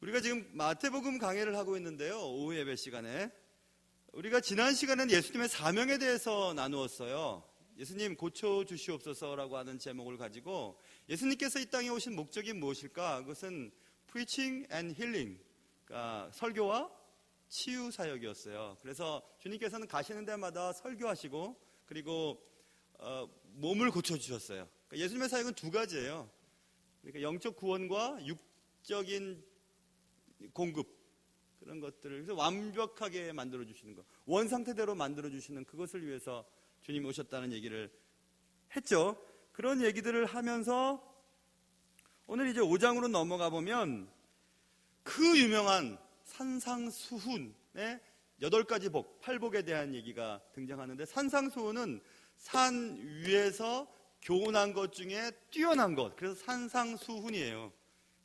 우리가 지금 마태복음 강해를 하고 있는데요, 오후 예배 시간에 우리가 지난 시간에는 예수님의 사명에 대해서 나누었어요. 예수님 고쳐주시옵소서라고 하는 제목을 가지고 예수님께서 이 땅에 오신 목적이 무엇일까? 그것은 preaching and healing, 그러니까 설교와 치유 사역이었어요. 그래서 주님께서는 가시는 데마다 설교하시고 그리고 몸을 고쳐주셨어요. 그러니까 예수님의 사역은 두 가지예요. 그러니까 영적 구원과 육적인 공급, 그런 것들을 그래서 완벽하게 만들어주시는 것, 원상태대로 만들어주시는 그것을 위해서 주님이 오셨다는 얘기를 했죠. 그런 얘기들을 하면서 오늘 이제 5장으로 넘어가 보면 그 유명한 산상수훈의 8가지 복, 8복에 대한 얘기가 등장하는데, 산상수훈은 산 위에서 교훈한 것 중에 뛰어난 것, 그래서 산상수훈이에요.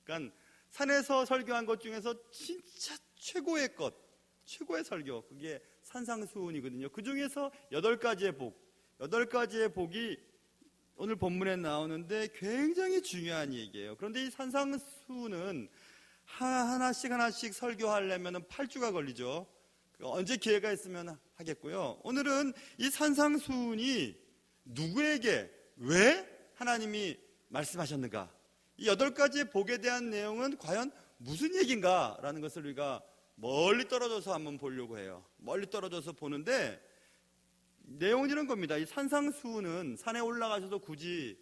그러니까 산에서 설교한 것 중에서 진짜 최고의 것, 최고의 설교, 그게 산상수훈이거든요. 그 중에서 8가지의 복, 8가지의 복이 오늘 본문에 나오는데 굉장히 중요한 얘기예요. 그런데 이 산상수훈은 하나씩 설교하려면 8주가 걸리죠. 언제 기회가 있으면 하겠고요. 오늘은 이 산상수훈이 누구에게 왜 하나님이 말씀하셨는가, 이 8가지의 복에 대한 내용은 과연 무슨 얘기인가라는 것을 우리가 멀리 떨어져서 한번 보려고 해요. 멀리 떨어져서 보는데 내용은 이런 겁니다. 이 산상수훈은 산에 올라가셔도 굳이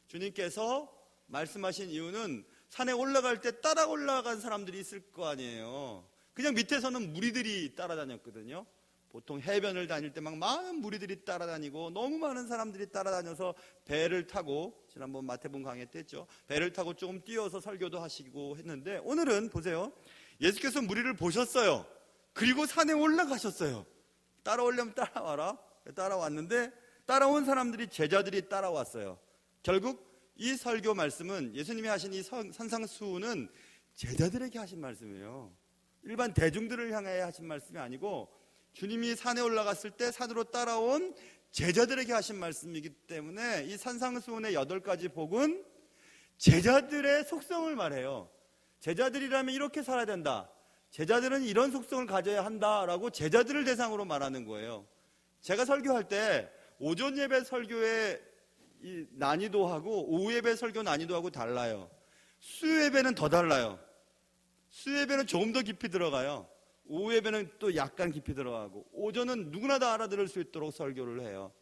주님께서 말씀하신 이유는 산에 올라갈 때 따라 올라간 사람들이 있을 거 아니에요. 그냥 밑에서는 무리들이 따라다녔거든요. 보통 해변을 다닐 때 막 많은 무리들이 따라다니고 너무 많은 사람들이 따라다녀서 배를 타고, 지난번 마태복음 강의 때 했죠. 배를 타고 조금 뛰어서 설교도 하시고 했는데, 오늘은 보세요. 예수께서 무리를 보셨어요. 그리고 산에 올라가셨어요. 따라오려면 따라와라. 따라왔는데 따라온 사람들이, 제자들이 따라왔어요. 결국 이 설교 말씀은, 예수님이 하신 이 산상수훈은 제자들에게 하신 말씀이에요. 일반 대중들을 향해 하신 말씀이 아니고 주님이 산에 올라갔을 때 산으로 따라온 제자들에게 하신 말씀이기 때문에 이 산상수훈의 8가지 복은 제자들의 속성을 말해요. 제자들이라면 이렇게 살아야 된다, 제자들은 이런 속성을 가져야 한다라고 제자들을 대상으로 말하는 거예요. 제가 설교할 때 오전 예배 설교의 이 난이도하고 오후 예배 설교 난이도하고 달라요. 수요 예배는 더 달라요. 수요 예배는 조금 더 깊이 들어가요. 오후 예배는 또 약간 깊이 들어가고, 오전은 누구나 다 알아들을 수 있도록 설교를 해요.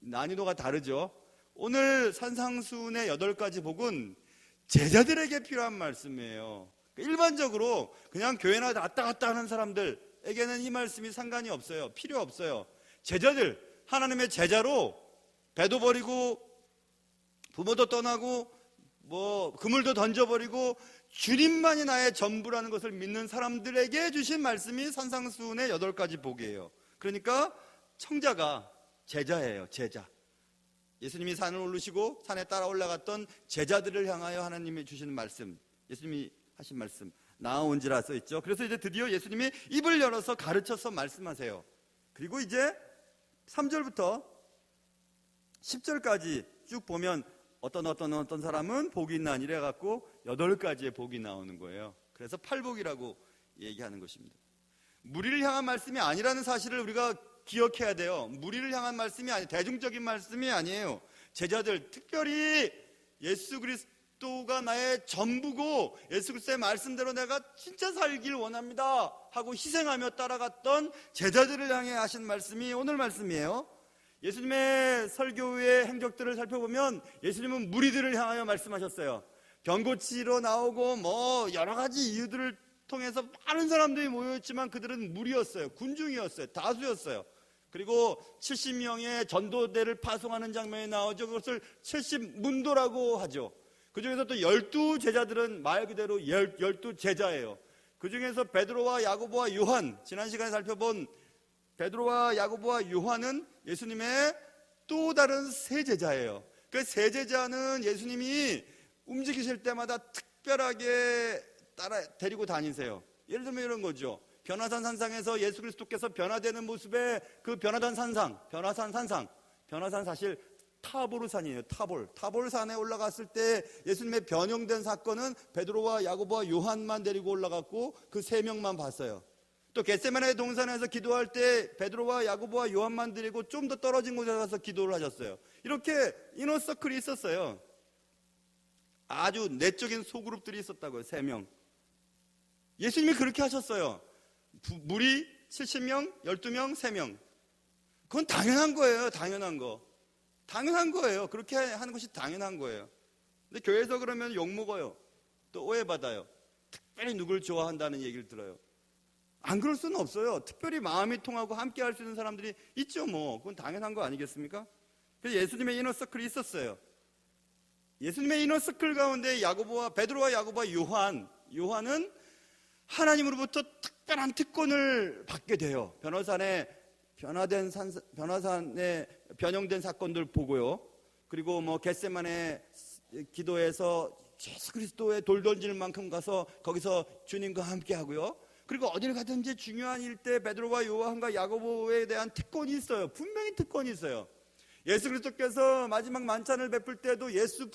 난이도가 다르죠. 오늘 산상수훈의 8가지 복은 제자들에게 필요한 말씀이에요. 일반적으로 그냥 교회나 왔다 갔다 하는 사람들에게는 이 말씀이 상관이 없어요. 필요 없어요. 제자들, 하나님의 제자로 배도 버리고 부모도 떠나고 그물도 던져버리고 주님만이 나의 전부라는 것을 믿는 사람들에게 주신 말씀이 산상수훈의 8가지 복이에요. 그러니까 청자가 제자예요. 제자. 예수님이 산을 오르시고 산에 따라 올라갔던 제자들을 향하여 하나님이 주시는 말씀, 예수님이 하신 말씀, 나아온지라 써있죠. 그래서 이제 드디어 예수님이 입을 열어서 가르쳐서 말씀하세요. 그리고 이제 3절부터 10절까지 쭉 보면 어떤 사람은 복이 있나니 이래 갖고 8가지의 복이 나오는 거예요. 그래서 8복이라고 얘기하는 것입니다. 무리를 향한 말씀이 아니라는 사실을 우리가 기억해야 돼요. 무리를 향한 말씀이 아니에요. 대중적인 말씀이 아니에요. 제자들, 특별히 예수 그리스도가 나의 전부고 예수 그리스도의 말씀대로 내가 진짜 살길 원합니다 하고 희생하며 따라갔던 제자들을 향해 하신 말씀이 오늘 말씀이에요. 예수님의 설교의 행적들을 살펴보면 예수님은 무리들을 향하여 말씀하셨어요. 병고치러 나오고 여러 가지 이유들을 통해서 많은 사람들이 모여있지만 그들은 무리였어요. 군중이었어요. 다수였어요. 그리고 70명의 전도대를 파송하는 장면이 나오죠. 그것을 70문도라고 하죠. 그 중에서 또 12제자들은 말 그대로 12제자예요. 그 중에서 베드로와 야고보와 요한, 지난 시간에 살펴본 베드로와 야고보와 요한은 예수님의 또 다른 세 제자예요. 그 세 제자는 예수님이 움직이실 때마다 특별하게 데리고 다니세요. 예를 들면 이런 거죠. 변화산 산상에서 예수 그리스도께서 변화되는 모습에 그 변화산 사실 타보르산이에요. 타볼산에 올라갔을 때 예수님의 변형된 사건은 베드로와 야고보와 요한만 데리고 올라갔고 그 세 명만 봤어요. 또 겟세마네 동산에서 기도할 때 베드로와 야고보와 요한만 데리고 좀 더 떨어진 곳에 가서 기도를 하셨어요. 이렇게 이너서클이 있었어요. 아주 내적인 소그룹들이 있었다고요. 3명. 예수님이 그렇게 하셨어요. 무리 70명, 12명, 3명. 그건 당연한 거예요. 당연한 거. 당연한 거예요. 그렇게 하는 것이 당연한 거예요. 근데 교회에서 그러면 욕먹어요. 또 오해받아요. 특별히 누굴 좋아한다는 얘기를 들어요. 안 그럴 수는 없어요. 특별히 마음이 통하고 함께 할 수 있는 사람들이 있죠. 뭐 그건 당연한 거 아니겠습니까? 그래서 예수님의 이너서클이 있었어요. 예수님의 이너서클 가운데 베드로와 야고보와 요한은 하나님으로부터 특별한 특권을 받게 돼요. 변화산에 변형된 사건들 보고요. 그리고 뭐 겟세마네 기도에서 예수 그리스도의 돌 던질 만큼 가서 거기서 주님과 함께 하고요. 그리고 어딜 가든지 중요한 일 때 베드로와 요한과 야고보에 대한 특권이 있어요. 분명히 특권이 있어요. 예수 그리스도께서 마지막 만찬을 베풀 때도 예수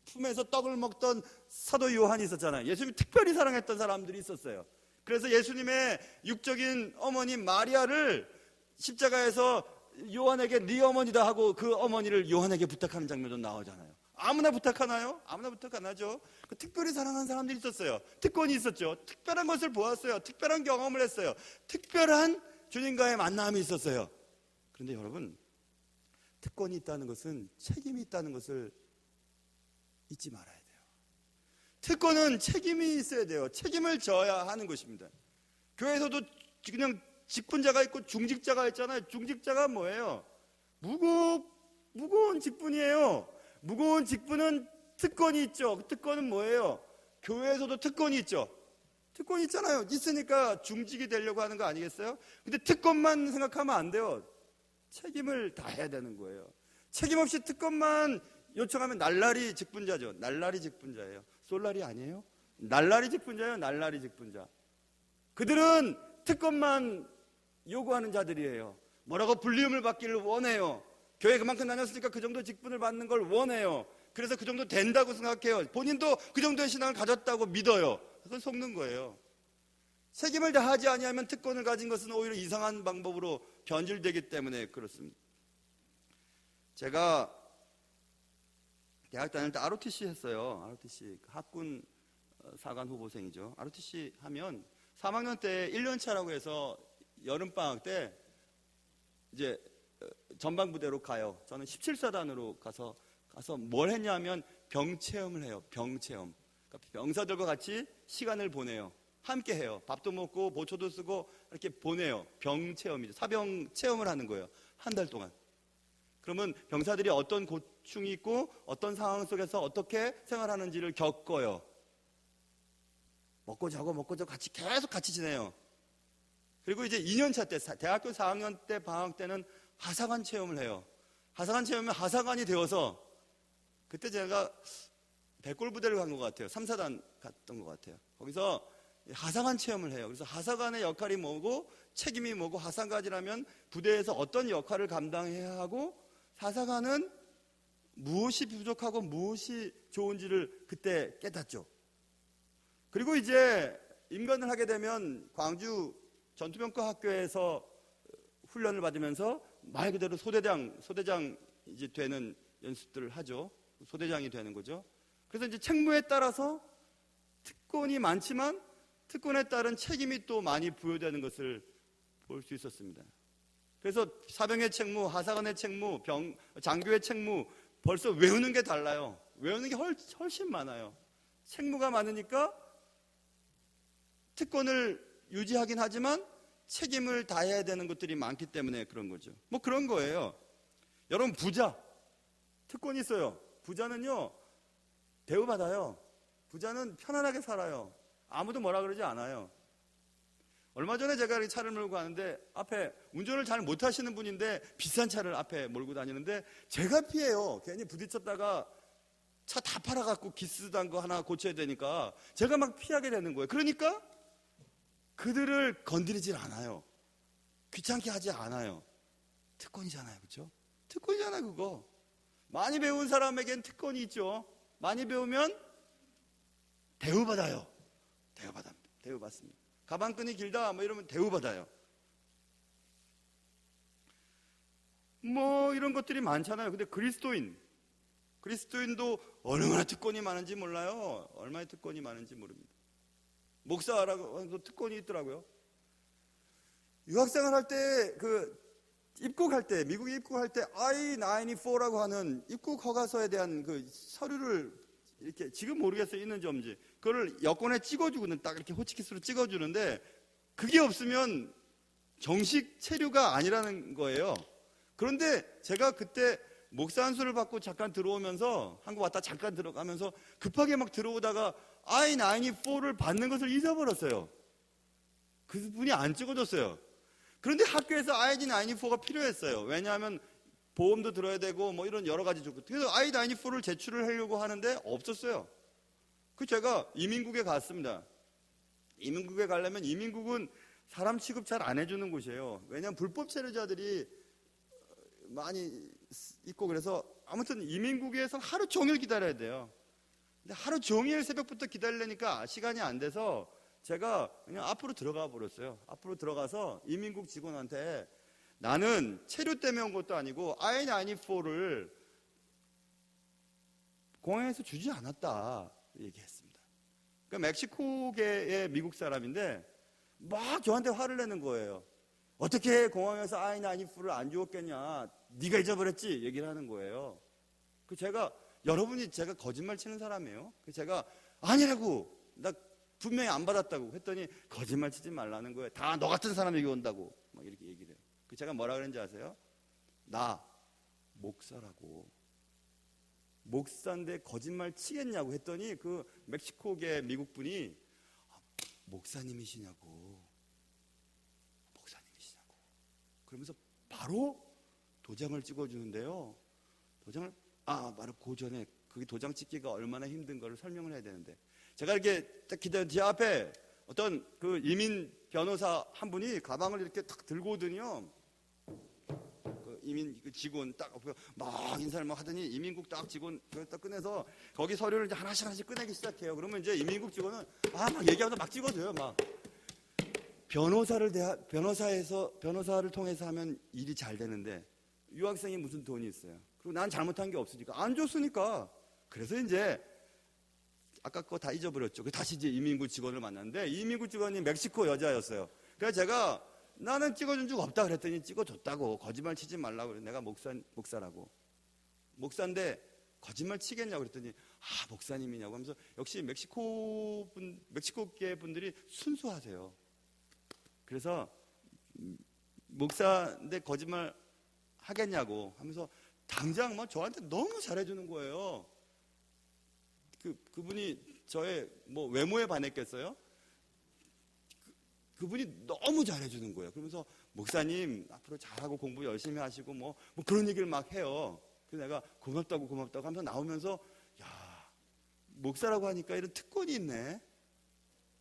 품에서 떡을 먹던 사도 요한이 있었잖아요. 예수님이 특별히 사랑했던 사람들이 있었어요. 그래서 예수님의 육적인 어머니 마리아를 십자가에서 요한에게 네 어머니다 하고 그 어머니를 요한에게 부탁하는 장면도 나오잖아요. 아무나 부탁하나요? 아무나 부탁 안 하죠. 특별히 사랑하는 사람들이 있었어요. 특권이 있었죠. 특별한 것을 보았어요. 특별한 경험을 했어요. 특별한 주님과의 만남이 있었어요. 그런데 여러분, 특권이 있다는 것은 책임이 있다는 것을 잊지 말아야 돼요. 특권은 책임이 있어야 돼요. 책임을 져야 하는 것입니다. 교회에서도 그냥 직분자가 있고 중직자가 있잖아요. 중직자가 뭐예요? 무거운 직분이에요. 무거운 직분은 특권이 있죠. 그 특권은 뭐예요? 교회에서도 특권이 있죠. 특권이 있잖아요. 있으니까 중직이 되려고 하는 거 아니겠어요? 근데 특권만 생각하면 안 돼요. 책임을 다해야 되는 거예요. 책임 없이 특권만 요청하면 날라리 직분자죠. 날라리 직분자예요. 솔라리 아니에요? 날라리 직분자예요. 날라리 직분자. 그들은 특권만 요구하는 자들이에요. 뭐라고 불리움을 받기를 원해요. 교회 그만큼 다녔으니까 그 정도 직분을 받는 걸 원해요. 그래서 그 정도 된다고 생각해요. 본인도 그 정도의 신앙을 가졌다고 믿어요. 그건 속는 거예요. 책임을 다하지 아니하면 특권을 가진 것은 오히려 이상한 방법으로 변질되기 때문에 그렇습니다. 제가 대학 다닐 때 ROTC 했어요. ROTC 학군 사관 후보생이죠. ROTC 하면 3학년 때 1년 차라고 해서 여름방학 때 이제 전방부대로 가요. 저는 17사단으로 가서 뭘 했냐면 병체험을 해요. 병체험. 그러니까 병사들과 같이 시간을 보내요. 함께 해요. 밥도 먹고 보초도 쓰고 이렇게 보내요. 병체험이죠. 사병 체험을 하는 거예요. 한 달 동안. 그러면 병사들이 어떤 고충이 있고 어떤 상황 속에서 어떻게 생활하는지를 겪어요. 먹고 자고 계속 같이 지내요. 그리고 이제 2년차 때 대학교 4학년 때 방학 때는 하사관 체험을 해요. 하사관 체험은 하사관이 되어서 그때 제가 백골부대를 간 것 같아요. 3사단 갔던 것 같아요. 거기서 하사관 체험을 해요. 그래서 하사관의 역할이 뭐고 책임이 뭐고 하사관이라면 부대에서 어떤 역할을 감당해야 하고 하사관은 무엇이 부족하고 무엇이 좋은지를 그때 깨닫죠. 그리고 이제 임관을 하게 되면 광주 전투병과 학교에서 훈련을 받으면서 말 그대로 소대장 이제 되는 연습들을 하죠. 소대장이 되는 거죠. 그래서 이제 책무에 따라서 특권이 많지만 특권에 따른 책임이 또 많이 부여되는 것을 볼 수 있었습니다. 그래서 사병의 책무, 하사관의 책무, 장교의 책무 벌써 외우는 게 달라요. 외우는 게 훨씬 많아요. 책무가 많으니까 특권을 유지하긴 하지만 책임을 다해야 되는 것들이 많기 때문에 그런 거죠. 뭐 그런 거예요. 여러분 부자 특권이 있어요. 부자는요 대우받아요. 부자는 편안하게 살아요. 아무도 뭐라 그러지 않아요. 얼마 전에 제가 이렇게 차를 몰고 가는데 앞에 운전을 잘 못하시는 분인데 비싼 차를 앞에 몰고 다니는데 제가 피해요. 괜히 부딪혔다가 차 다 팔아갖고 기스단 거 하나 고쳐야 되니까 제가 막 피하게 되는 거예요. 그러니까 그들을 건드리질 않아요. 귀찮게 하지 않아요. 특권이잖아요. 그렇죠? 특권이잖아 그거. 많이 배운 사람에겐 특권이 있죠. 많이 배우면 대우받아요. 대우받습니다. 가방끈이 길다 뭐 이러면 대우받아요. 뭐 이런 것들이 많잖아요. 근데 그리스도인도 얼마나 특권이 많은지 몰라요. 얼마나 특권이 많은지 모릅니다. 목사라고 해서 특권이 있더라고요. 유학생활 할 때 미국에 입국할 때 I-94라고 하는 입국 허가서에 대한 그 서류를 이렇게 지금 모르겠어요. 있는지 없는지. 그걸 여권에 찍어주고는 딱 이렇게 호치키스로 찍어주는데 그게 없으면 정식 체류가 아니라는 거예요. 그런데 제가 그때 목사 안수를 받고 잠깐 들어오면서 한국 왔다 잠깐 들어가면서 급하게 막 들어오다가 I-94를 받는 것을 잊어버렸어요. 그분이 안 찍어줬어요. 그런데 학교에서 I-94가 필요했어요. 왜냐하면 보험도 들어야 되고 뭐 이런 여러 가지 조건. 그래서 I-94를 제출을 하려고 하는데 없었어요. 그 제가 이민국에 갔습니다. 이민국에 가려면 이민국은 사람 취급 잘 안 해주는 곳이에요. 왜냐하면 불법 체류자들이 많이 있고 그래서 아무튼 이민국에서 하루 종일 기다려야 돼요. 근데 하루 종일 새벽부터 기다리려니까 시간이 안 돼서 제가 그냥 앞으로 들어가 버렸어요. 앞으로 들어가서 이민국 직원한테 나는 체류 때문에 온 것도 아니고 I-94를 공항에서 주지 않았다 얘기했습니다. 그러니까 멕시코계의 미국 사람인데 막 저한테 화를 내는 거예요. 어떻게 공항에서 I-94를 안 주었겠냐, 네가 잊어버렸지 얘기를 하는 거예요. 제가 여러분이 제가 거짓말 치는 사람이에요. 제가 아니라고, 나 분명히 안 받았다고 했더니 거짓말 치지 말라는 거예요. 다 너 같은 사람이 여기 온다고 막 이렇게 얘기를 해요. 제가 뭐라 그랬는지 아세요? 나 목사라고. 목사인데 거짓말 치겠냐고 했더니 그 멕시코계 미국 분이 목사님이시냐고 그러면서 바로 도장을 찍어주는데요. 도장을 바로 그 전에 그게 도장 찍기가 얼마나 힘든 거를 설명을 해야 되는데 제가 이렇게 딱 기다려 제 앞에 어떤 그 이민 변호사 한 분이 가방을 이렇게 탁 들고 오더니요. 그 이민 그 직원 딱 막 인사를 막 하더니 이민국 딱 직원 딱 꺼내서 거기 서류를 이제 하나씩 꺼내기 시작해요. 그러면 이제 이민국 직원은 막 얘기하면서 막 찍어줘요. 막 변호사를 통해서 하면 일이 잘 되는데 유학생이 무슨 돈이 있어요. 그리고 난 잘못한 게 없으니까 안 줬으니까. 그래서 이제 아까 거 다 잊어버렸죠. 다시 이제 이민국 직원을 만났는데 이민국 직원이 멕시코 여자였어요. 그래서 제가 나는 찍어준 적 없다 그랬더니 찍어줬다고. 거짓말 치지 말라고 그래. 내가 목사라고. 목사인데 거짓말 치겠냐고 그랬더니 목사님이냐고 하면서 역시 멕시코계 분들이 순수하세요. 그래서 목사인데 거짓말 하겠냐고 하면서 당장 뭐 저한테 너무 잘해주는 거예요. 그분이 저의 뭐 외모에 반했겠어요? 그분이 너무 잘해주는 거예요. 그러면서 목사님 앞으로 잘하고 공부 열심히 하시고 뭐 그런 얘기를 막 해요. 그래서 내가 고맙다고 하면서 나오면서 목사라고 하니까 이런 특권이 있네.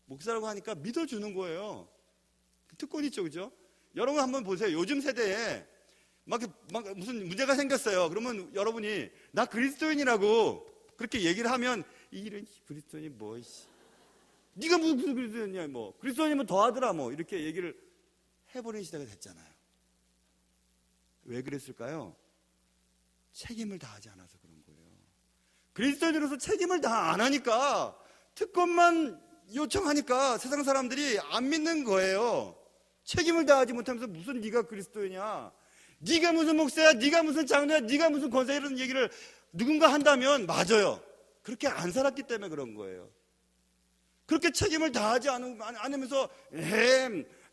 목사라고 하니까 믿어주는 거예요. 특권이 있죠, 그죠? 여러분 한번 보세요. 요즘 세대에 막 무슨 문제가 생겼어요. 그러면 여러분이 나 그리스도인이라고 그렇게 얘기를 하면 이런 그리스도인이 뭐 네가 무슨 그리스도인이야 뭐 그리스도인이면 더 하더라 뭐 이렇게 얘기를 해버리는 시대가 됐잖아요. 왜 그랬을까요? 책임을 다하지 않아서 그런 거예요. 그리스도인으로서 책임을 다 안 하니까 특권만 요청하니까 세상 사람들이 안 믿는 거예요. 책임을 다하지 못하면서 무슨 네가 그리스도이냐, 네가 무슨 목사야, 네가 무슨 장로야, 네가 무슨 권사야 이런 얘기를 누군가 한다면 맞아요. 그렇게 안 살았기 때문에 그런 거예요. 그렇게 책임을 다하지 않으면서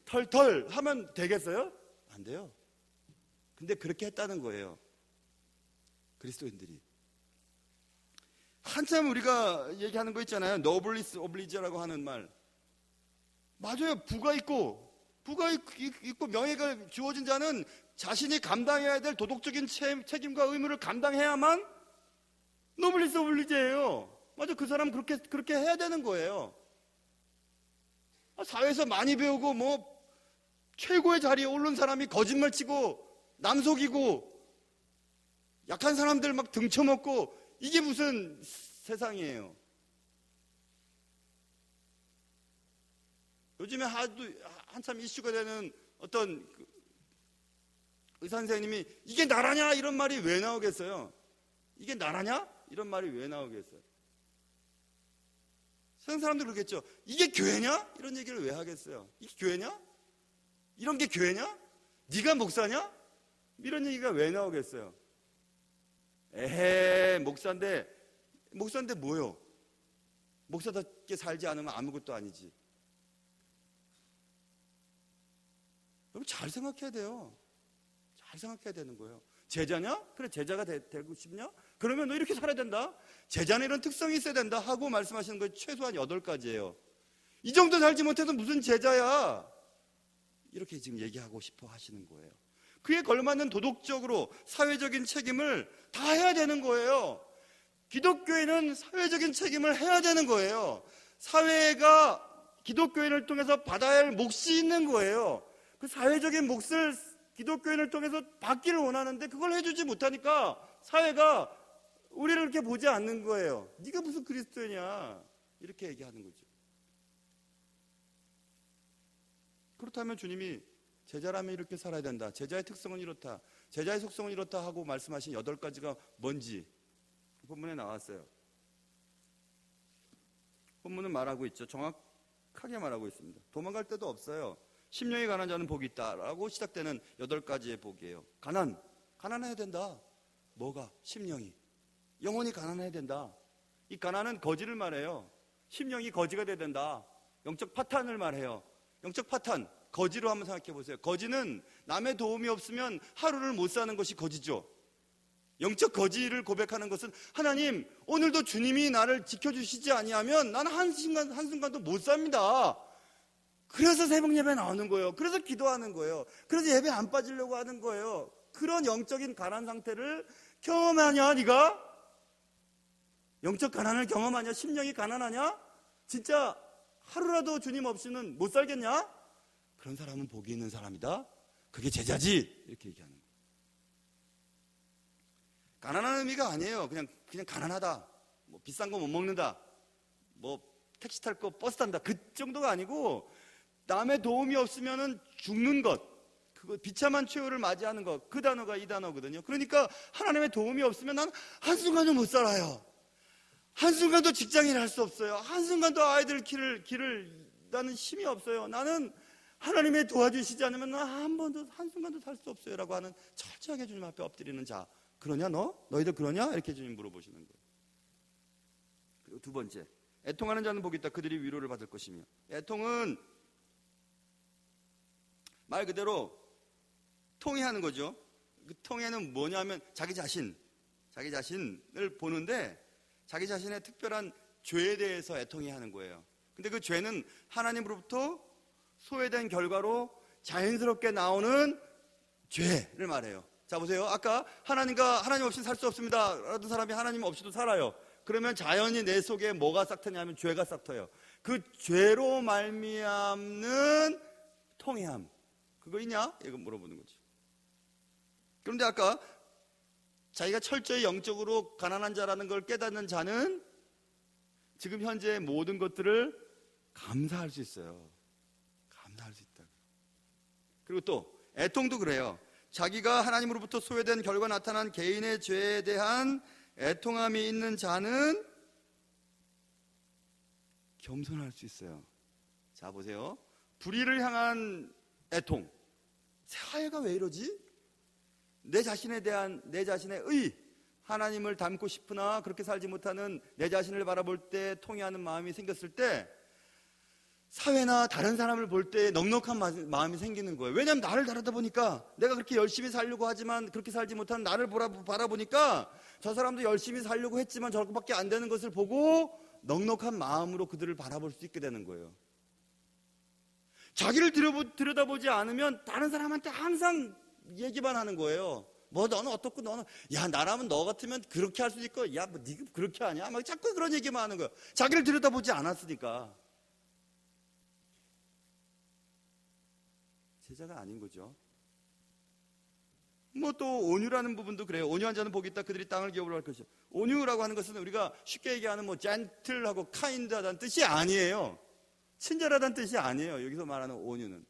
털털 하면 되겠어요? 안 돼요. 근데 그렇게 했다는 거예요. 그리스도인들이. 한참 우리가 얘기하는 거 있잖아요. 노블리스 오블리지라고 하는 말. 맞아요. 부가 있고 명예가 주어진 자는 자신이 감당해야 될 도덕적인 책임과 의무를 감당해야만 노블리스 오블리지예요. 맞아. 그 사람 그렇게 해야 되는 거예요. 사회에서 많이 배우고 최고의 자리에 오른 사람이 거짓말 치고 남 속이고 약한 사람들 막 등쳐먹고, 이게 무슨 세상이에요. 요즘에 한참 이슈가 되는 어떤 의사 선생님이 이게 나라냐? 이런 말이 왜 나오겠어요? 이게 나라냐? 이런 말이 왜 나오겠어요? 세상 사람들 그러겠죠. 이게 교회냐? 이런 얘기를 왜 하겠어요? 이게 교회냐? 이런 게 교회냐? 네가 목사냐? 이런 얘기가 왜 나오겠어요? 에헤, 목사인데 뭐요? 목사답게 살지 않으면 아무것도 아니지. 여러분 잘 생각해야 돼요. 잘 생각해야 되는 거예요. 제자냐? 그래, 제자가 되고 싶냐? 그러면 너 이렇게 살아야 된다. 제자는 이런 특성이 있어야 된다 하고 말씀하시는 거 최소한 8가지예요. 이 정도 살지 못해서 무슨 제자야? 이렇게 지금 얘기하고 싶어 하시는 거예요. 그에 걸맞는 도덕적으로 사회적인 책임을 다 해야 되는 거예요. 기독교회는 사회적인 책임을 해야 되는 거예요. 사회가 기독교인을 통해서 받아야 할 몫이 있는 거예요. 그 사회적인 몫을 기독교인을 통해서 받기를 원하는데 그걸 해주지 못하니까 사회가 우리를 그렇게 보지 않는 거예요. 네가 무슨 그리스도냐? 이렇게 얘기하는 거죠. 그렇다면 주님이 제자라면 이렇게 살아야 된다. 제자의 특성은 이렇다. 제자의 속성은 이렇다 하고 말씀하신 8가지가 뭔지 본문에 나왔어요. 본문은 말하고 있죠. 정확하게 말하고 있습니다. 도망갈 데도 없어요. 심령이 가난한 자는 복이 있다라고 시작되는 8가지의 복이에요. 가난해야 된다. 뭐가? 심령이. 영혼이 가난해야 된다. 이 가난은 거지를 말해요. 심령이 거지가 돼야 된다. 영적 파탄을 말해요. 영적 파탄, 거지로 한번 생각해 보세요. 거지는 남의 도움이 없으면 하루를 못 사는 것이 거지죠. 영적 거지를 고백하는 것은 하나님, 오늘도 주님이 나를 지켜주시지 아니하면 나는 한순간도 못 삽니다. 그래서 새벽 예배 나오는 거예요. 그래서 기도하는 거예요. 그래서 예배 안 빠지려고 하는 거예요. 그런 영적인 가난 상태를 경험하냐, 네가? 영적 가난을 경험하냐? 심령이 가난하냐? 진짜 하루라도 주님 없이는 못 살겠냐? 그런 사람은 복이 있는 사람이다. 그게 제자지. 이렇게 얘기하는 거예요. 가난한 의미가 아니에요. 그냥 가난하다. 뭐 비싼 거 못 먹는다. 뭐 택시 탈 거 버스 탄다. 그 정도가 아니고 남의 도움이 없으면은 죽는 것. 그거 비참한 최후를 맞이하는 것. 그 단어가 이 단어거든요. 그러니까 하나님의 도움이 없으면 난 한순간도 못 살아요. 한순간도 직장인을 할 수 없어요. 한순간도 아이들 길을 나는 힘이 없어요. 나는 하나님의 도와주시지 않으면 난 한순간도 살 수 없어요. 라고 하는 철저하게 주님 앞에 엎드리는 자. 그러냐 너? 너희들 그러냐? 이렇게 주님 물어보시는 거예요. 그리고 2번째, 애통하는 자는 복이 있다. 그들이 위로를 받을 것이며. 애통은 말 그대로 통회하는 거죠. 그 통회는 뭐냐면 자기 자신을 보는데 자기 자신의 특별한 죄에 대해서 애통해하는 거예요. 근데 그 죄는 하나님으로부터 소외된 결과로 자연스럽게 나오는 죄를 말해요. 자 보세요. 아까 하나님 없이 살 수 없습니다 라던 사람이 하나님 없이도 살아요. 그러면 자연히 내 속에 뭐가 싹 트냐면 죄가 싹 터요. 그 죄로 말미암는 통회함, 그거 있냐? 이거 물어보는 거죠. 그런데 아까 자기가 철저히 영적으로 가난한 자라는 걸 깨닫는 자는 지금 현재의 모든 것들을 감사할 수 있어요. 감사할 수 있다. 그리고 또 애통도 그래요. 자기가 하나님으로부터 소외된 결과 나타난 개인의 죄에 대한 애통함이 있는 자는 겸손할 수 있어요. 자 보세요. 불의를 향한 애통. 사회가 왜 이러지? 내 자신에 대한 내 자신의 의, 하나님을 닮고 싶으나 그렇게 살지 못하는 내 자신을 바라볼 때 통회하는 마음이 생겼을 때 사회나 다른 사람을 볼 때 넉넉한 마음이 생기는 거예요. 왜냐하면 나를 다르다 보니까, 내가 그렇게 열심히 살려고 하지만 그렇게 살지 못하는 나를 바라보니까 저 사람도 열심히 살려고 했지만 저렇게밖에 안 되는 것을 보고 넉넉한 마음으로 그들을 바라볼 수 있게 되는 거예요. 자기를 들여다보지 않으면 다른 사람한테 항상 얘기만 하는 거예요. 뭐 너는 어떻고, 너는 야 나라면 너 같으면 그렇게 할 수도 있고, 야 뭐 네가 그렇게 하냐, 막 자꾸 그런 얘기만 하는 거예요. 자기를 들여다보지 않았으니까. 제자가 아닌 거죠. 뭐 또 온유라는 부분도 그래요. 온유한 자는 복이 있다. 그들이 땅을 기업으로 할 것이요. 온유라고 하는 것은 우리가 쉽게 얘기하는 뭐 젠틀하고 카인드하다는 뜻이 아니에요. 친절하다는 뜻이 아니에요. 여기서 말하는 온유는.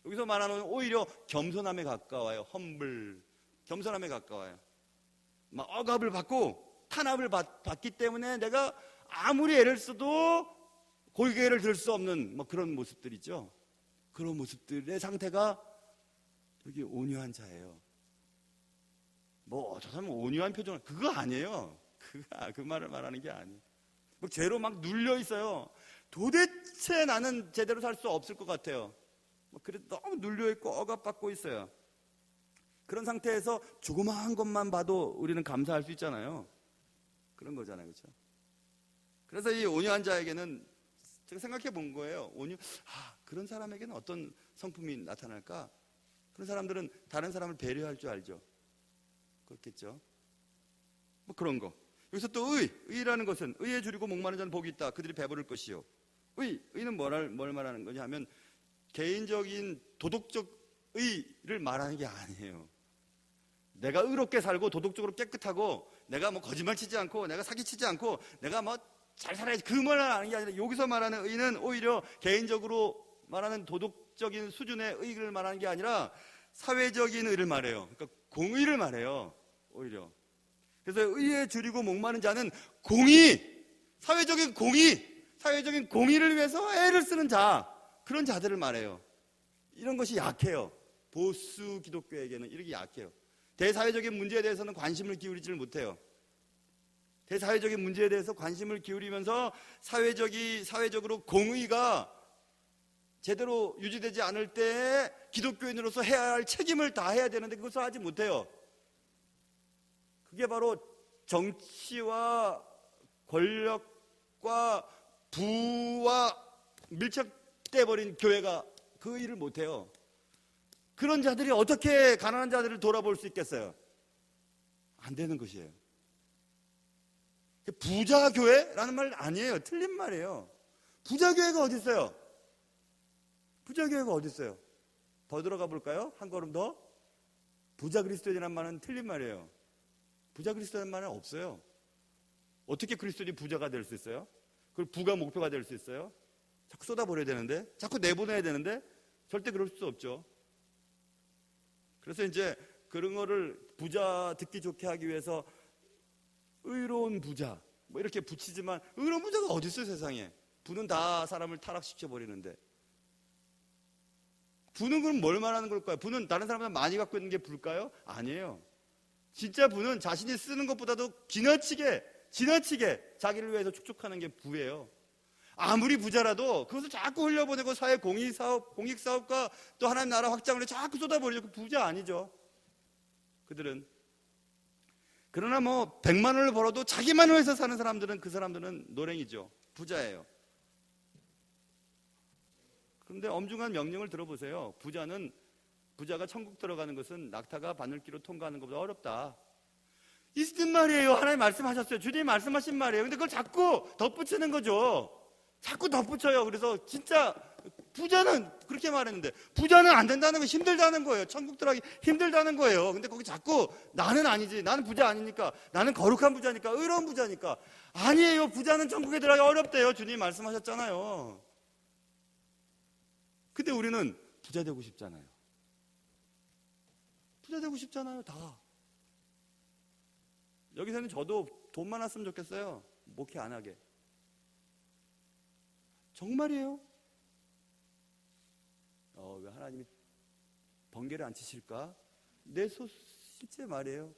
여기서 말하는 오히려 겸손함에 가까워요. 험블. 겸손함에 가까워요. 막 억압을 받고 탄압을 받기 때문에 내가 아무리 애를 써도 고개를 들 수 없는 뭐 그런 모습들이죠. 그런 모습들의 상태가 여기 온유한 자예요. 뭐 저 사람은 온유한 표정을 그거 아니에요. 그 말을 말하는 게 아니에요. 뭐 죄로 막 눌려 있어요. 도대체 나는 제대로 살 수 없을 것 같아요. 뭐 그래도 너무 눌려 있고 억압받고 있어요. 그런 상태에서 조그마한 것만 봐도 우리는 감사할 수 있잖아요. 그런 거잖아요, 그렇죠? 그래서 이 온유한 자에게는 제가 생각해 본 거예요. 그런 사람에게는 어떤 성품이 나타날까? 그런 사람들은 다른 사람을 배려할 줄 알죠. 그렇겠죠. 뭐 그런 거. 여기서 또 의라는 것은 의에 줄이고 목마른 자는 복이 있다. 그들이 배부를 것이요. 의는 뭘 말하는 거냐 하면 개인적인 도덕적 의를 말하는 게 아니에요. 내가 의롭게 살고 도덕적으로 깨끗하고 내가 뭐 거짓말 치지 않고 내가 사기치지 않고 내가 뭐 잘 살아야지 그 말을 하는 게 아니라 여기서 말하는 의는 오히려 개인적으로 말하는 도덕적인 수준의 의를 말하는 게 아니라 사회적인 의를 말해요. 그러니까 공의를 말해요. 오히려. 그래서 의에 줄이고 목마른 자는 사회적인 공의를 위해서 애를 쓰는 그런 자들을 말해요. 이런 것이 약해요. 보수 기독교에게는 이렇게 약해요. 대사회적인 문제에 대해서는 관심을 기울이지를 못해요. 대사회적인 문제에 대해서 관심을 기울이면서 사회적으로 공의가 제대로 유지되지 않을 때 기독교인으로서 해야 할 책임을 다해야 되는데 그것을 하지 못해요. 그게 바로 정치와 권력과 부와 밀착돼 버린 교회가 그 일을 못해요. 그런 자들이 어떻게 가난한 자들을 돌아볼 수 있겠어요? 안 되는 것이에요. 부자교회라는 말 아니에요. 틀린 말이에요. 부자교회가 어디 있어요? 부자교회가 어디 있어요? 더 들어가 볼까요? 한 걸음 더. 부자 그리스도인이라는 말은 틀린 말이에요. 부자 그리스도인이라는 말은 없어요. 어떻게 그리스도인이 부자가 될 수 있어요? 그리고 부가 목표가 될 수 있어요? 자꾸 쏟아버려야 되는데, 자꾸 내보내야 되는데 절대 그럴 수 없죠. 그래서 이제 그런 거를 부자 듣기 좋게 하기 위해서 의로운 부자 뭐 이렇게 붙이지만 의로운 부자가 어디 있어요 세상에. 부는 다 사람을 타락시켜 버리는데. 부는 그럼 뭘 말하는 걸까요? 부는 다른 사람보다 많이 갖고 있는 게 부일까요? 아니에요. 진짜 부는 자신이 쓰는 것보다도 지나치게 자기를 위해서 축적하는 게 부예요. 아무리 부자라도 그것을 자꾸 흘려보내고 사회 공익사업과 또 하나님 나라 확장을 자꾸 쏟아버리죠. 그 부자 아니죠. 그들은. 그러나 뭐 100만 원을 벌어도 자기만 위해서 사는 사람들은 그 사람들은 노랭이죠. 부자예요. 그런데 엄중한 명령을 들어보세요. 부자가 천국 들어가는 것은 낙타가 바늘길로 통과하는 것보다 어렵다. 있는 말이에요. 하나님 말씀하셨어요. 주님이 말씀하신 말이에요. 근데 그걸 자꾸 덧붙이는 거죠. 자꾸 덧붙여요. 그래서 진짜 부자는 그렇게 말했는데 부자는 안 된다는 거 힘들다는 거예요. 천국 들어가기 힘들다는 거예요. 근데 거기 자꾸 나는 아니지. 나는 부자 아니니까. 나는 거룩한 부자니까. 의로운 부자니까. 아니에요. 부자는 천국에 들어가기 어렵대요. 주님이 말씀하셨잖아요. 근데 우리는 부자 되고 싶잖아요. 부자 되고 싶잖아요. 다. 여기서는 저도 돈 많았으면 좋겠어요. 목회 안 하게. 정말이에요. 왜 하나님이 번개를 안 치실까? 실제 말이에요.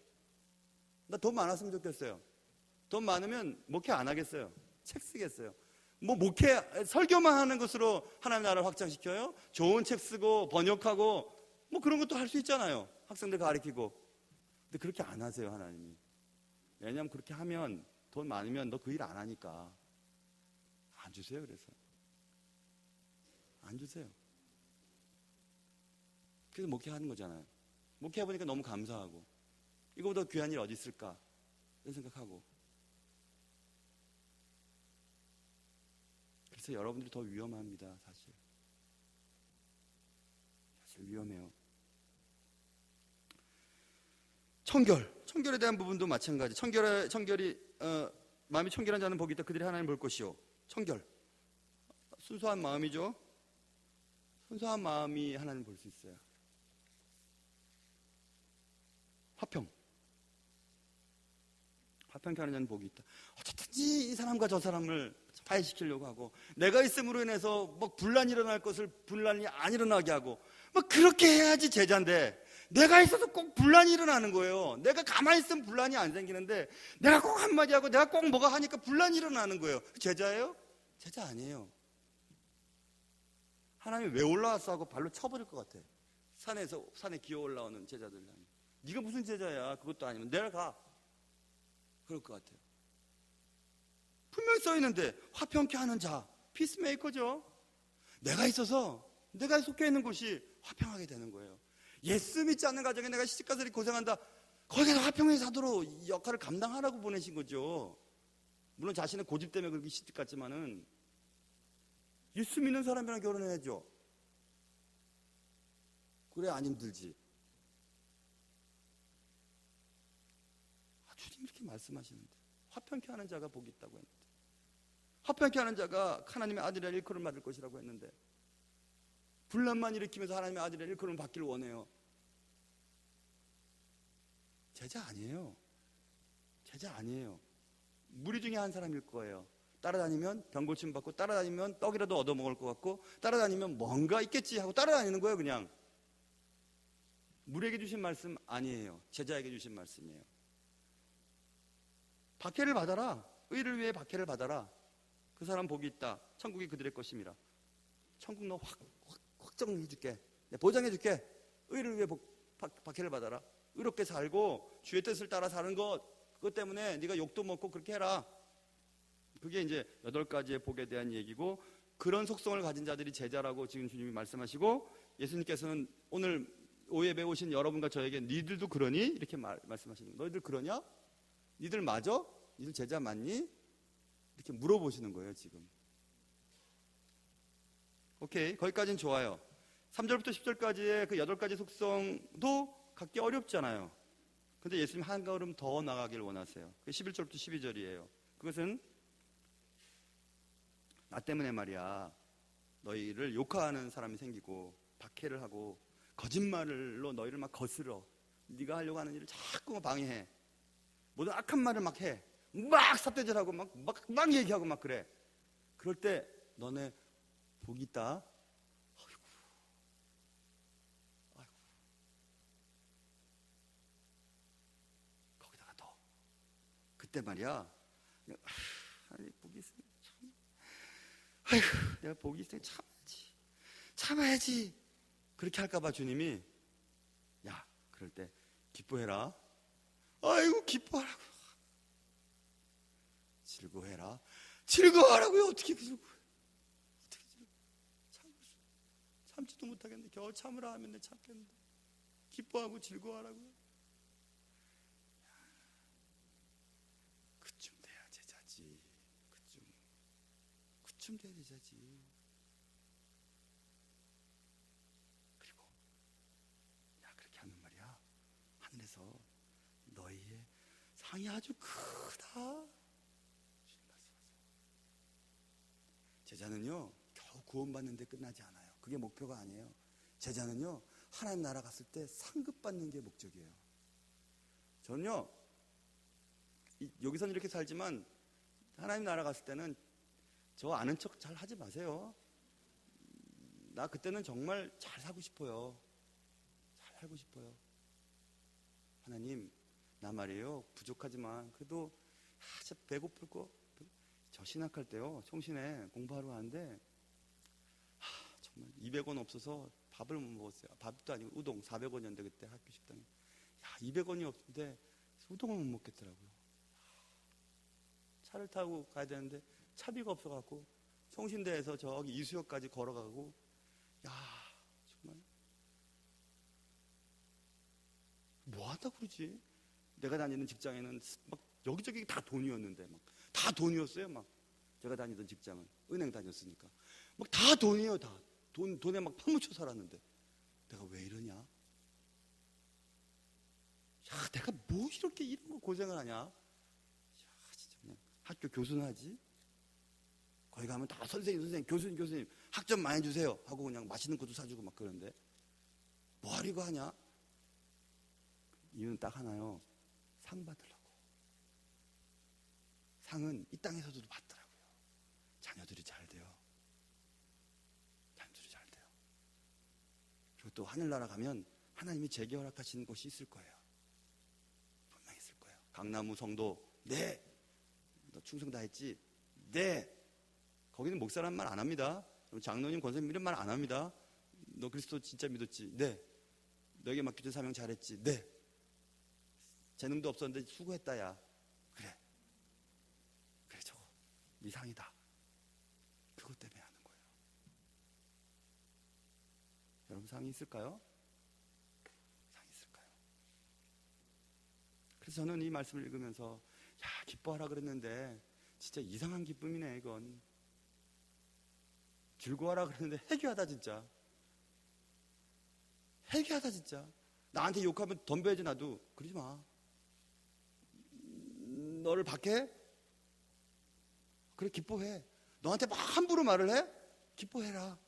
나 돈 많았으면 좋겠어요. 돈 많으면 목회 안 하겠어요. 책 쓰겠어요. 뭐 목회 설교만 하는 것으로 하나님 나라를 확장시켜요? 좋은 책 쓰고 번역하고 뭐 그런 것도 할 수 있잖아요. 학생들 가르치고. 근데 그렇게 안 하세요, 하나님이. 왜냐하면 그렇게 하면 돈 많으면 너 그 일 안 하니까 안 주세요. 그래서 안 주세요. 그래서 목회하는 거잖아요. 목회해보니까 너무 감사하고 이거보다 귀한 일 어디 있을까 이런 생각하고. 그래서 여러분들이 더 위험합니다. 사실 위험해요. 청결에 대한 부분도 마찬가지. 청결이 마음이 청결한 자는 복이 있다. 그들이 하나님 볼 것이요. 청결, 순수한 마음이죠. 순수한 마음이 하나님 볼 수 있어요. 화평케 하는 자는 복이 있다. 어쨌든지 이 사람과 저 사람을 화해시키려고 하고, 내가 있음으로 인해서 뭐 분란이 일어날 것을 분란이 안 일어나게 하고, 뭐 그렇게 해야지 제자인데, 내가 있어서 꼭 분란이 일어나는 거예요. 내가 가만히 있으면 분란이 안 생기는데, 내가 꼭 한마디 하고 내가 꼭 뭐가 하니까 분란이 일어나는 거예요. 제자예요? 제자 아니에요. 하나님이 왜 올라왔어 하고 발로 쳐버릴 것 같아. 산에 기어 올라오는 제자들. 네가 무슨 제자야? 그것도 아니면 내려가. 그럴 것 같아요. 분명히 써있는데 화평케 하는 자, 피스메이커죠. 내가 있어서, 내가 속해 있는 곳이 화평하게 되는 거예요. 예수 믿지 않는 가정에 내가 시집가서 이렇게 고생한다, 거기서 화평의 사도로 역할을 감당하라고 보내신 거죠. 물론 자신의 고집 때문에 그렇게 시집 갔지만은 예수 믿는 사람이랑 결혼해야죠. 그래 안 힘들지. 주님 이렇게 말씀하시는데, 화평케 하는 자가 복이 있다고 했는데, 화평케 하는 자가 하나님의 아들이라 일컬음을 받을 것이라고 했는데, 분란만 일으키면서 하나님의 아들이라 일컬음을 받기를 원해요. 제자 아니에요. 제자 아니에요. 무리 중에 한 사람일 거예요. 따라다니면 병고침 받고, 따라다니면 떡이라도 얻어먹을 것 같고, 따라다니면 뭔가 있겠지 하고 따라다니는 거예요. 그냥 무리에게 주신 말씀 아니에요. 제자에게 주신 말씀이에요. 박해를 받아라. 의를 위해 박해를 받아라. 그 사람 복이 있다. 천국이 그들의 것임이라. 천국 너 확정해 줄게. 보장해 줄게. 의를 위해 박해를 받아라. 의롭게 살고 주의 뜻을 따라 사는 것, 그것 때문에 네가 욕도 먹고 그렇게 해라. 그게 이제 8가지의 복에 대한 얘기고, 그런 속성을 가진 자들이 제자라고 지금 주님이 말씀하시고, 예수님께서는 오늘 오예배 오신 여러분과 저에게 니들도 그러니? 이렇게 말씀하시는 거예요. 너희들 그러냐? 니들 맞아? 니들 제자 맞니? 이렇게 물어보시는 거예요 지금. 오케이, 거기까지는 좋아요. 3절부터 10절까지의 그 8가지 속성도 갖기 어렵잖아요. 근데 예수님 한 걸음 더 나가길 원하세요. 11절부터 12절이에요. 그것은 나 때문에 말이야, 너희를 욕하는 사람이 생기고 박해를 하고 거짓말로 너희를 막 거스러, 네가 하려고 하는 일을 자꾸 방해해, 모든 악한 말을 막 해, 막 삿대질하고 막 얘기하고 막 그래. 그럴 때 너네 복이 있다. 아이고. 거기다가 더 그때 말이야, 아니 복이 있으면 참, 아이고 내가 복이 있으면 참아야지 그렇게 할까봐 주님이, 야 그럴 때 기뻐해라. 아이고 기뻐하라고. 즐거워해라. 즐거워하라고요. 어떻게 즐거워해? 어떻게 참지도 못하겠는데, 겨우 참으라 하면 내 참겠는데, 기뻐하고 즐거워하라고요. 그쯤 돼야 제자지. 그쯤 돼야 제자지. 그리고 야 그렇게 하면 말이야, 하늘에서 너희의 상이 아주 크다. 제자는요 겨우 구원받는 데 끝나지 않아요. 그게 목표가 아니에요. 제자는요 하나님 나라 갔을 때 상급 받는 게 목적이에요. 저는요 여기서는 이렇게 살지만 하나님 나라 갔을 때는 저 아는 척 잘 하지 마세요. 나 그때는 정말 잘 살고 싶어요. 잘 살고 싶어요. 하나님 나 말이에요 부족하지만 그래도 진짜 배고플 거, 저 신학할 때요 총신에 공부하러 가는데 정말 200원 없어서 밥을 못 먹었어요. 밥도 아니고 우동 400원이었는데 그때 학교 식당에, 야 200원이 없는데 우동을 못 먹겠더라고요. 차를 타고 가야 되는데 차비가 없어갖고 성신대에서 저기 이수역까지 걸어가고, 야 정말 뭐 한다고 그러지? 내가 다니는 직장에는 막 여기저기 다 돈이었는데, 막 다 돈이었어요. 막 제가 다니던 직장은 은행 다녔으니까 막 다 돈이에요. 다 돈에 막 파묻혀 살았는데 내가 왜 이러냐? 야 내가 뭐 이렇게 이런 거 고생을 하냐? 야, 진짜 그냥 학교 교수는 하지? 거기 가면 다 선생님, 교수님, 학점 많이 주세요 하고 그냥 맛있는 것도 사주고 막 그러는데 뭐 하려고 하냐? 이유는 딱 하나요. 상 받으려고. 상은 이 땅에서도 받더라고요. 자녀들이 잘 돼요. 그리고 또 하늘나라 가면 하나님이 제게 허락하시는 곳이 있을 거예요. 분명히 있을 거예요. 강나무 성도, 네. 너 충성 다 했지? 네. 거기는 목사란 말 안 합니다. 장로님, 권사님 이런 말 안 합니다. 너 그리스도 진짜 믿었지? 네. 너에게 맡겨준 사명 잘했지? 네. 재능도 없었는데 수고했다 야. 그래 저거 네 상이다. 그것 때문에 하는 거예요. 여러분 상이 있을까요? 상이 있을까요? 그래서 저는 이 말씀을 읽으면서 야, 기뻐하라 그랬는데 진짜 이상한 기쁨이네. 이건 즐거워하라 그랬는데 해괴하다. 진짜 해괴하다. 진짜 나한테 욕하면 덤벼야지. 나도 그러지 마. 너를 박해? 그래 기뻐해. 너한테 막 함부로 말을 해? 기뻐해라.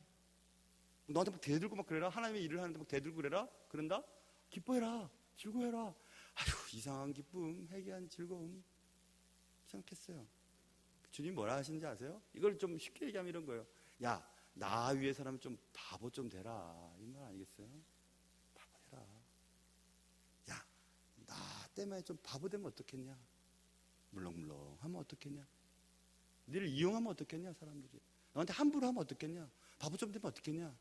너한테 막 대들고 막 그래라. 하나님의 일을 하는데 막 대들고 그래라. 그런다? 기뻐해라. 즐거워해라. 아휴, 이상한 기쁨, 해괴한 즐거움 생각했어요. 주님 뭐라 하시는지 아세요? 이걸 좀 쉽게 얘기하면 이런 거예요. 야, 나 위해서라면 좀 바보 좀 되라. 이 말 아니겠어요? 바보 되라. 야, 나 때문에 좀 바보 되면 어떻겠냐? 물렁물렁 하면 어떻겠냐? 니를 이용하면 어떻겠냐? 사람들이 너한테 함부로 하면 어떻겠냐? 바보 좀 되면 어떻겠냐?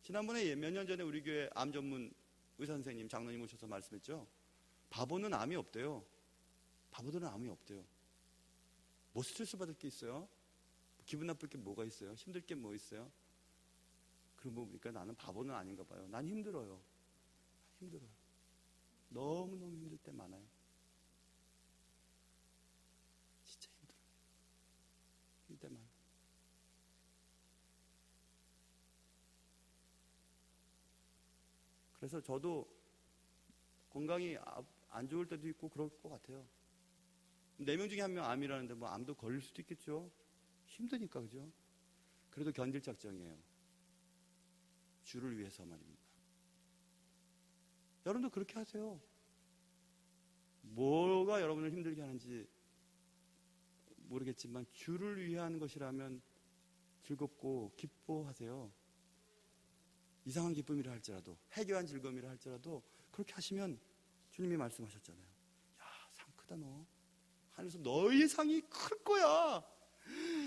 지난번에 몇 년 전에 우리 교회 암 전문 의사 선생님, 장로님 오셔서 말씀했죠. 바보는 암이 없대요. 바보들은 암이 없대요. 뭐 스트레스 받을 게 있어요? 기분 나쁠 게 뭐가 있어요? 힘들 게 뭐 있어요? 그러고 보니까 나는 바보는 아닌가 봐요. 난 힘들어요. 힘들어요. 너무너무 힘들 때 많아요. 진짜 힘들어요. 힘들 때 많아요. 그래서 저도 건강이 안 좋을 때도 있고 그럴 것 같아요. 4명 중에 1명 암이라는데 뭐 암도 걸릴 수도 있겠죠. 힘드니까. 그죠? 그래도 견딜 작정이에요. 주를 위해서 말입니다. 여러분도 그렇게 하세요. 뭐가 여러분을 힘들게 하는지 모르겠지만 주를 위한 것이라면 즐겁고 기뻐하세요. 이상한 기쁨이라 할지라도, 해교한 즐거움이라 할지라도 그렇게 하시면 주님이 말씀하셨잖아요. 야, 상 크다 너. 하늘에서 너의 상이 클 거야.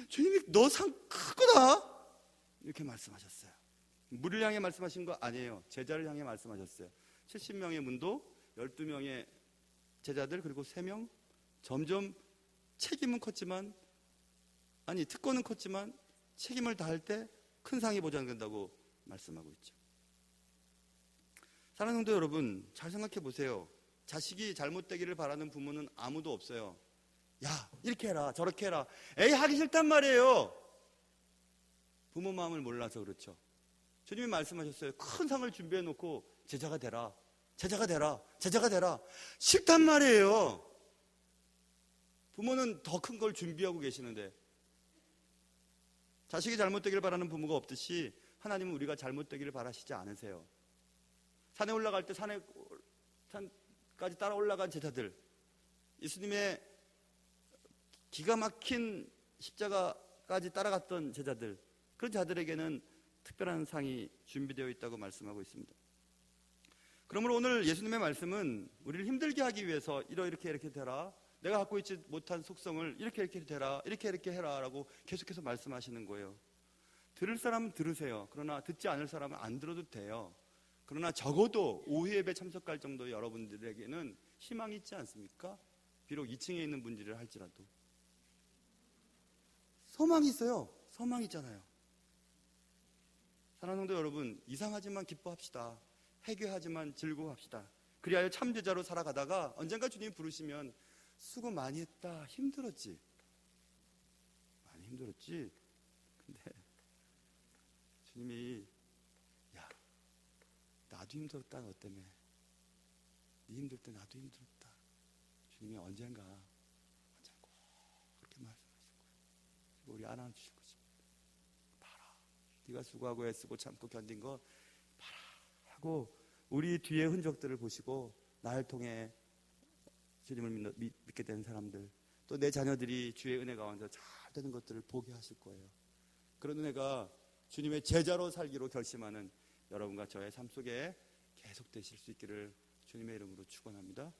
주님이 너 상 크구나. 이렇게 말씀하셨어요. 무리를 향해 말씀하신 거 아니에요. 제자를 향해 말씀하셨어요. 70명의 문도, 12명의 제자들, 그리고 3명. 점점 책임은 컸지만, 아니 특권은 컸지만 책임을 다할 때 큰 상이 보장된다고 말씀하고 있죠. 사랑하는 성도 여러분, 잘 생각해 보세요. 자식이 잘못되기를 바라는 부모는 아무도 없어요. 야, 이렇게 해라, 저렇게 해라. 에이, 하기 싫단 말이에요. 부모 마음을 몰라서 그렇죠. 주님이 말씀하셨어요. 큰 상을 준비해 놓고 제자가 되라, 제자가 되라, 제자가 되라. 싫단 말이에요. 부모는 더 큰 걸 준비하고 계시는데, 자식이 잘못되기를 바라는 부모가 없듯이 하나님은 우리가 잘못되기를 바라시지 않으세요. 산에 올라갈 때 산까지 따라 올라간 제자들, 예수님의 기가 막힌 십자가까지 따라갔던 제자들, 그런 자들에게는 특별한 상이 준비되어 있다고 말씀하고 있습니다. 그러므로 오늘 예수님의 말씀은 우리를 힘들게 하기 위해서 이렇게 되라, 내가 갖고 있지 못한 속성을 이렇게 되라, 이렇게 해라 라고 계속해서 말씀하시는 거예요. 들을 사람은 들으세요. 그러나 듣지 않을 사람은 안 들어도 돼요. 그러나 적어도 오후 예배 참석할 정도의 여러분들에게는 희망이 있지 않습니까? 비록 2층에 있는 분들이라 할지라도 소망이 있어요. 소망이 있잖아요. 사랑하는 성도 여러분, 이상하지만 기뻐합시다. 해괴하지만 즐거워합시다. 그리하여 참제자로 살아가다가 언젠가 주님이 부르시면 수고 많이 했다, 힘들었지, 많이 힘들었지. 근데 주님이 야, 나도 힘들었다 너 때문에. 네 힘들 때 나도 힘들었다. 주님이 언젠가 꼭 그렇게 말씀하신 거예요. 그리고 우리 안아주실 것입니다. 봐라, 네가 수고하고 애쓰고 참고 견딘 거 봐라 하고 우리 뒤에 흔적들을 보시고 날 통해 주님을 믿게 된 사람들, 또 내 자녀들이 주의 은혜 가운데 잘 되는 것들을 보게 하실 거예요. 그런 은혜가 주님의 제자로 살기로 결심하는 여러분과 저의 삶 속에 계속 되실 수 있기를 주님의 이름으로 축원합니다.